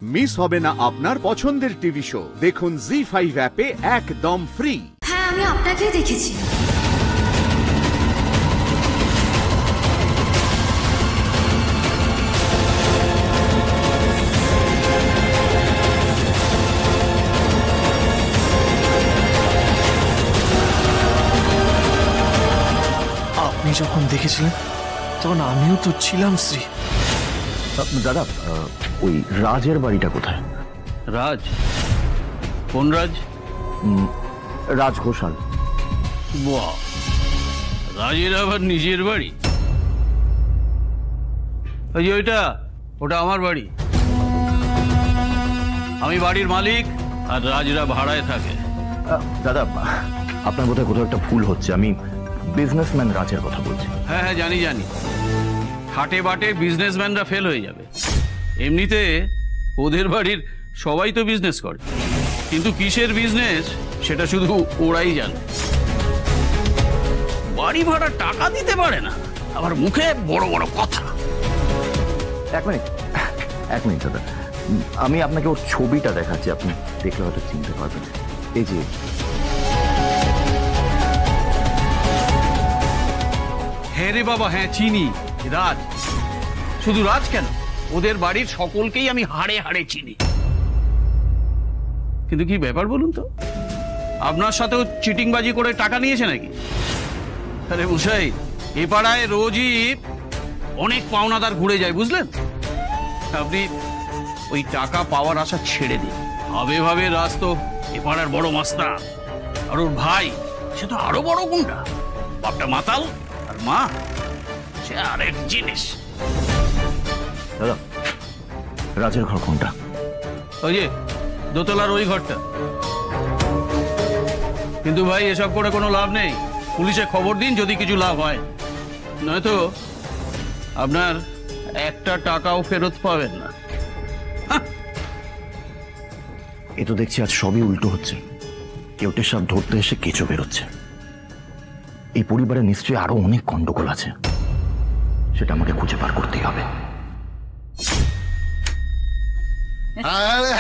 Miss হবে না আপনার পছন্দের টিভি শো। দেখুন জি5 অ্যাপে একদম ফ্রি। হ্যাঁ, আমি আপনাকেই দেখেছি। আপনি যখন দেখেছিলেন তখন আমিও তো ছিলাম শ্রী। দাদা, ওই রাজের বাড়িটা কোথায়? রাজ? কোন রাজ? রাজ ঘোষাল। বাহ, রাজের আবার নিজের বাড়ি? ওই যে ওটা আমার বাড়ি। আমি বাড়ির মালিক আর রাজরা ভাড়ায় থাকে। দাদা, আপনার বোধহয় কোথাও একটা ভুল হচ্ছে। আমি বিজনেসম্যান রাজের কথা বলছি। হ্যাঁ হ্যাঁ, জানি জানি। হাটে বাটে বিজনেসম্যানরা ফেল হয়ে যাবে। এমনিতে ওদের বাড়ির সবাই তো বিজনেস করে, কিন্তু কিসের বিজনেস সেটা শুধু ওরাই জানে। বাড়ি ভাড়া টাকা দিতে পারে না, আবার মুখে বড় বড় কথা। এক মিনিট দাদা, আমি আপনাকে ওর ছবিটা দেখাচ্ছি, আপনি দেখলে হয়তো চিনতে পারবেন। এই যে, হ্যাঁ রে বাবা, হ্যাঁ চিনি। রাজ? শুধু রাজ কেন, ওদের বাড়ির সকলকেই আমি হাড়ে হাড়ে চিনি। কিন্তু কি ব্যাপার বলুন তো, আপনার সাথেও চিটিংবাজি করে টাকা নিয়েছে নাকি? আরে মশাই, এ পাড়ায় রোজই অনেক পাওনাদার ঘুরে যায়, বুঝলেন? আপনি ওই টাকা পাওয়ার আশা ছেড়ে দিন। ভাবে ভাবে রাজ তো এ পাড়ার বড় মাস্টার, আর ওর ভাই সে তো আরো বড় গুন্ডা। বাপটা মাতাল আর মা সে আরেক জিনিস। দাদা, রাজের ঘর কোনটা? ওই যে দোতলার ওই ঘরটা। কিন্তু ভাই, এসব করে কোনো লাভ নেই। পুলিশে খবর দিন যদি কিছু লাভ হয়, নয়তো আপনার একটা টাকাও ফেরত পাবেন না। এ তো দেখছি আজ সবই উল্টো হচ্ছে। কেউটে সাপ ধরতে এসে কেঁচো বেরোচ্ছে। এই পরিবারে নিশ্চয়ই আরো অনেক গন্ডগোল আছে, সেটা আমাকে খুঁজে বার করতেই হবে।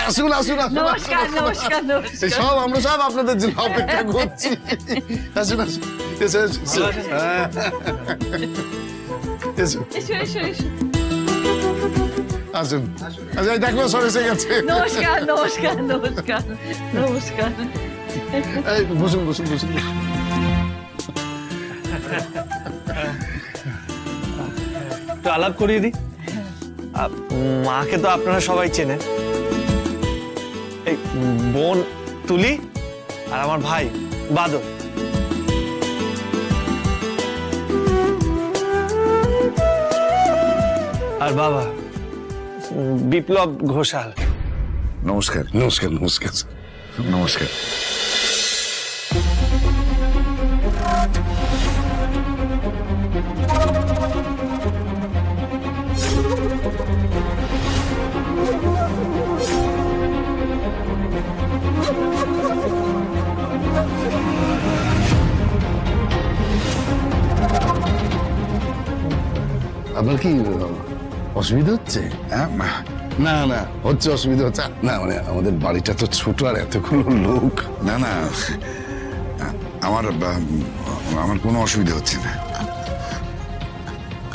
আসুন আসুন, নমস্কার নমস্কার নমস্কার। সব আমরা সব আপনাদের জন্য অপেক্ষা করছি। আসুন আসুন, এসো এসো এসো এসো এসো এসো। আসুন। আচ্ছা, দেখো সব এসে গেছে। নমস্কার নমস্কার নমস্কার নমস্কার। এই বসুন বসুন বসুন। তো আলাপ করিয়ে দিই। মাকে তো আপনারা সবাই চেনেন। এই বোন তুলি আর আমার ভাই বাদল। আর বাবা বিপ্লব ঘোষাল। নমস্কার নমস্কার নমস্কার নমস্কার। আপনার কি অসুবিধা হচ্ছে? না না, হচ্ছে অসুবিধা হচ্ছে না, মানে আমাদের বাড়িটা তো ছোট আর এতগুলো লোক। না না, আমার কোনো অসুবিধা হচ্ছে না।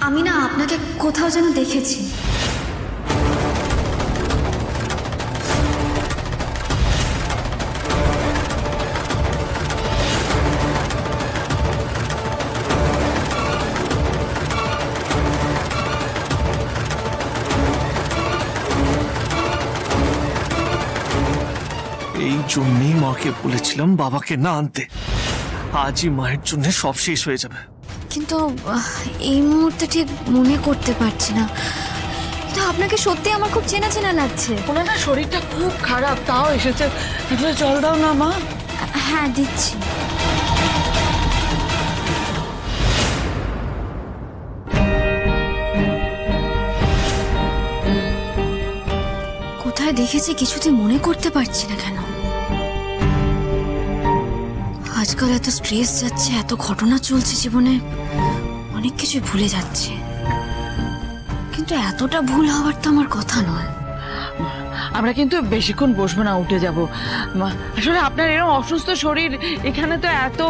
আমি না আপনাকে কোথাও যেন দেখেছি। এই জন্যই মাকে বলেছিলাম বাবাকে না আনতে। আজই মায়ের জন্য সব শেষ হয়ে যাবে। কিন্তু এই মুহূর্তে ঠিক মনে করতে পারছি না। কিন্তু আপনাকে সত্যি আমার খুব চেনা চেনা লাগছে। ওনার না শরীরটা খুব খারাপ, তাও এসেছে। একটু জল দাও না মা। হ্যাঁ, দিচ্ছি। কোথায় দেখেছি কিছুতেই মনে করতে পারছি না কেন। আজকাল এত স্ট্রেস যাচ্ছে, এত ঘটনা চলছে জীবনে, অনেক কিছু ভুলে যাচ্ছে। কিন্তু এতটা ভুল হওয়ার তো আমার কথা নয়। আমরা কিন্তু বেশিক্ষণ বসবো না, উঠে যাব। আসলে আপনার এরকম অসুস্থ শরীর, এখানে তো এত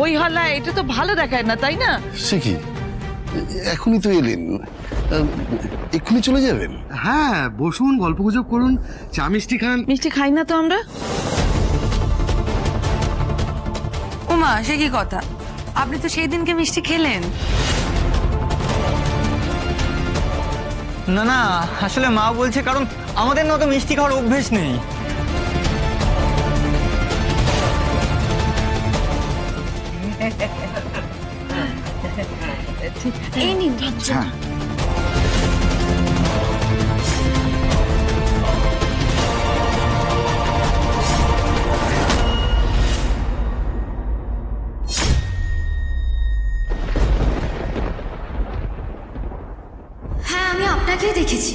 ওই হল্লা, এটা তো ভালো দেখায় না, তাই না? সে কি, এখনই তো এলেন, এক্ষুনি চলে যাবেন? হ্যাঁ, বসুন, গল্পগুজব করুন, চা মিষ্টি খান। মিষ্টি খাই না তো আমরা। ওমা, সে কি কথা? আপনি তো সেই দিনকে মিষ্টি খেলেন। না না, আসলে মা বলছে কারণ আমাদের না তো মিষ্টি খাওয়ার অভ্যেস নেই। এই নিন। হ্যাঁ, আমি আপনাকেই দেখেছি।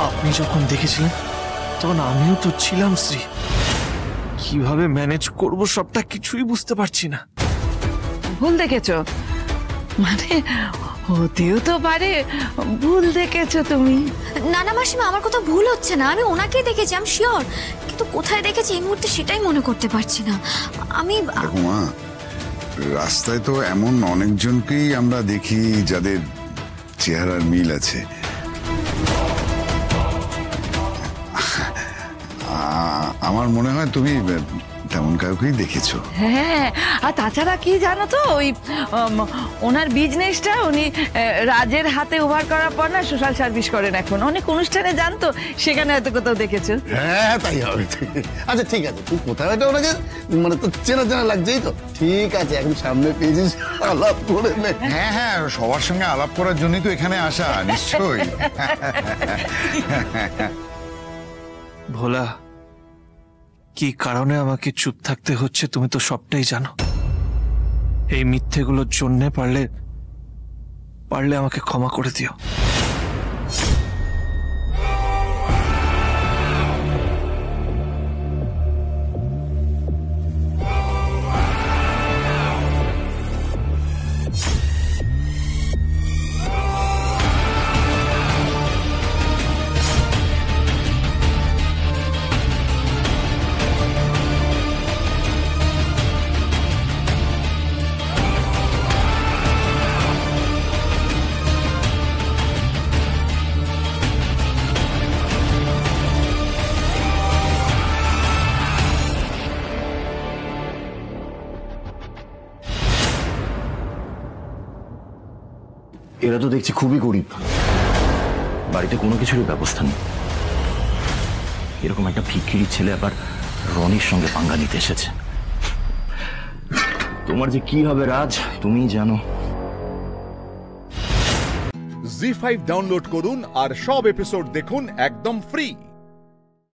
আপনি যখন দেখেছিলেন তখন আমিও তো ছিলাম শ্রী। কিভাবে ম্যানেজ করব সবটা কিছুই বুঝতে পারছি না। ভুল দেখেছো মানে? হতেও তো পারে ভুল দেখেছো তুমি। না না মাসিমা, আমার কথা ভুল হচ্ছে না, আমি ওনাকেই দেখেছি, আমি শিওর। কিন্তু কোথায় দেখেছি এই মুহূর্তে সেটাই মনে করতে পারছি না আমি। দেখো মা, রাস্তায় তো এমন অনেকজনকেই আমরা দেখি যাদের চেহারার মিল আছে। আমার মনে হয় তুমি তেমন কাউকেই দেখেছো। হ্যাঁ, আর তাছাড়া কি জানো তো, ওই ওনার বিজনেসটা উনি রাজের হাতে ওভার করার পর না সোশ্যাল সার্ভিস করেন এখন। অনেক অনুষ্ঠানে জানতো, সেখানে হয়তো কোথাও দেখেছো। হ্যাঁ, তাই হবে। আচ্ছা ঠিক আছে, তুই কোথায় এটা ওনাকে মানে তো চেনা চেনা লাগছেই তো। ঠিক আছে, এখন সামনে পেয়েছিস, আলাপ করে নে। হ্যাঁ হ্যাঁ, সবার সঙ্গে আলাপ করার জন্যই তো এখানে আসা, নিশ্চয়ই। ভোলা, কি কারণে আমাকে চুপ থাকতে হচ্ছে তুমি তো সবটাই জানো। এই মিথ্যেগুলোর জন্যে পারলে আমাকে ক্ষমা করে দিও। এরা তো দেখছি খুবই গরিব, বাড়িতে কোনো কিছুরই ব্যবস্থা নেই। এরকম একটা ভিখিরি ছেলে আবার রনির সঙ্গে পাঙ্গা নিতে এসেছে। তোমার যে কি হবে রাজ, তুমিই জানো। জি5 ডাউনলোড করুন আর সব এপিসোড দেখুন একদম ফ্রি।